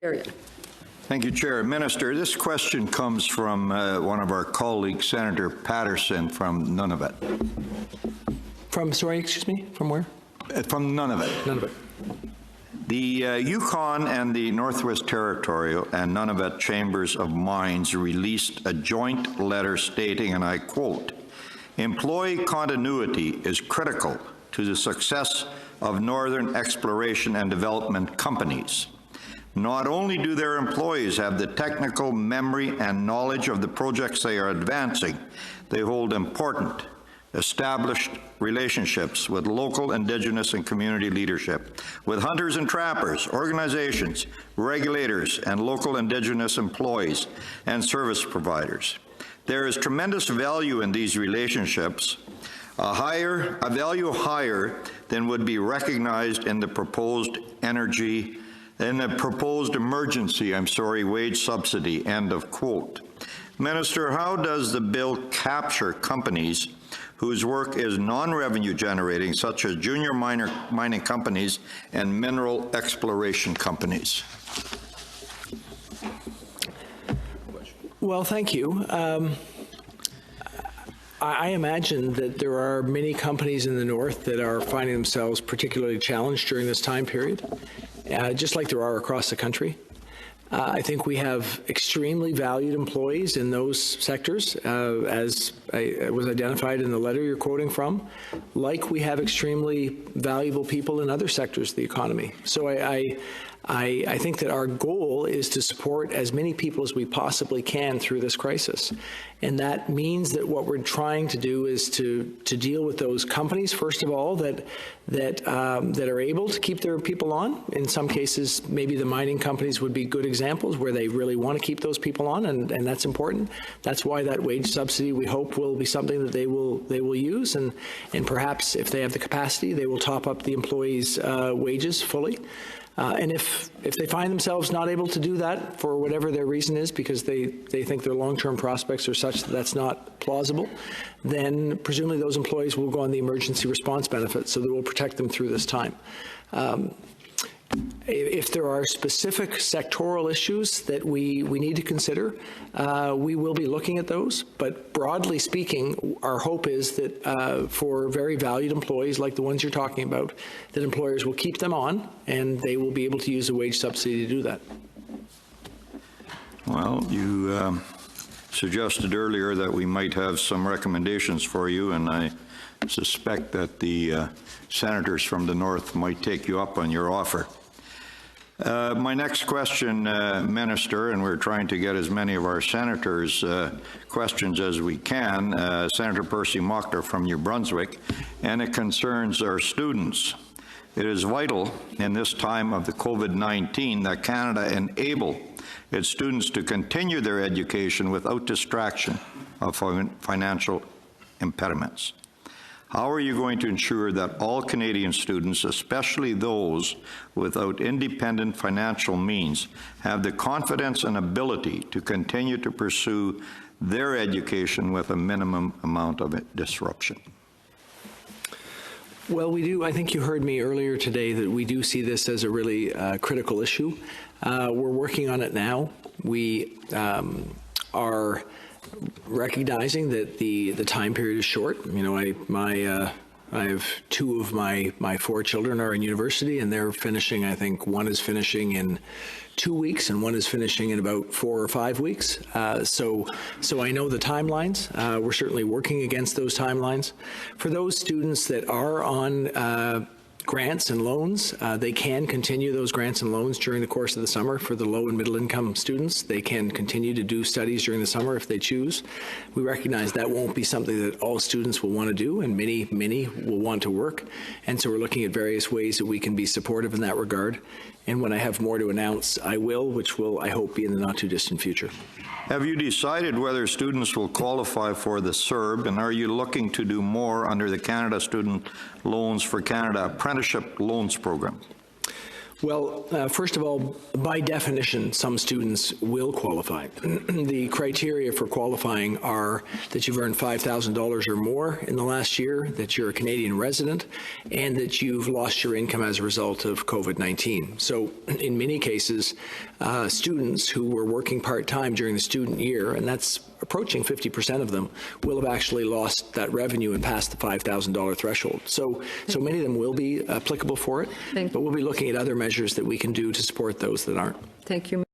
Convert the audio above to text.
area. Thank you, Chair. Minister, this question comes from one of our colleagues, Senator Patterson from Nunavut. Sorry, excuse me, from where? From Nunavut. Nunavut. The Yukon and the Northwest Territorial and Nunavut Chambers of Mines released a joint letter stating, and I quote, "Employee continuity is critical to the success of northern exploration and development companies. Not only do their employees have the technical memory and knowledge of the projects they are advancing, they hold important established relationships with local Indigenous and community leadership, with hunters and trappers, organizations, regulators, and local Indigenous employees and service providers. There is tremendous value in these relationships, a value higher than would be recognized in the proposed emergency wage subsidy," end of quote. Minister, how does the bill capture companies whose work is non-revenue generating, such as junior mining companies and mineral exploration companies? Well, thank you. I imagine that there are many companies in the North that are finding themselves particularly challenged during this time period, just like there are across the country. I think we have extremely valued employees in those sectors, as was identified in the letter you're quoting from, like we have extremely valuable people in other sectors of the economy. So I think that our goal is to support as many people as we possibly can through this crisis. And that means that what we're trying to do is to deal with those companies, first of all, that are able to keep their people on. In some cases, maybe the mining companies would be good examples where they really want to keep those people on, and that's important. That's why that wage subsidy, we hope, will be something that they will use, and perhaps if they have the capacity, they will top up the employees' wages fully. And if they find themselves not able to do that for whatever their reason is, because they think their long-term prospects are such that that's not plausible, then presumably those employees will go on the emergency response benefit, so that will protect them through this time. If there are specific sectoral issues that we need to consider, we will be looking at those. But broadly speaking, our hope is that for very valued employees like the ones you're talking about, that employers will keep them on and they will be able to use a wage subsidy to do that. Well, you suggested earlier that we might have some recommendations for you, and I suspect that the senators from the North might take you up on your offer. My next question, Minister, and we're trying to get as many of our senators' questions as we can, Senator Percy Mockler from New Brunswick, and it concerns our students. It is vital in this time of the COVID-19 that Canada enable its students to continue their education without distraction of financial impediments. How are you going to ensure that all Canadian students, especially those without independent financial means, have the confidence and ability to continue to pursue their education with a minimum amount of disruption? Well, we do. I think you heard me earlier today that we do see this as a really critical issue. We're working on it now. We are recognizing that the time period is short. You know, I have two of my four children are in university, and they're finishing. I think one is finishing in 2 weeks, and one is finishing in about 4 or 5 weeks. So I know the timelines. We're certainly working against those timelines. For those students that are on grants and loans, they can continue those grants and loans during the course of the summer. For the low and middle income students, they can continue to do studies during the summer if they choose. We recognize that won't be something that all students will want to do, and many will want to work. And so we're looking at various ways that we can be supportive in that regard. And when I have more to announce, I will, which will, I hope, be in the not too distant future. Have you decided whether students will qualify for the CERB, and are you looking to do more under the Canada Student Loans for Canada Apprenticeship Loans Program? Well, first of all, by definition, some students will qualify. The criteria for qualifying are that you've earned $5,000 or more in the last year, that you're a Canadian resident, and that you've lost your income as a result of COVID-19. So in many cases, students who were working part-time during the student year, and that's approaching 50% of them, will have actually lost that revenue and passed the $5,000 threshold. So many of them will be applicable for it, but we'll be looking at other measures that we can do to support those that aren't. Thank you.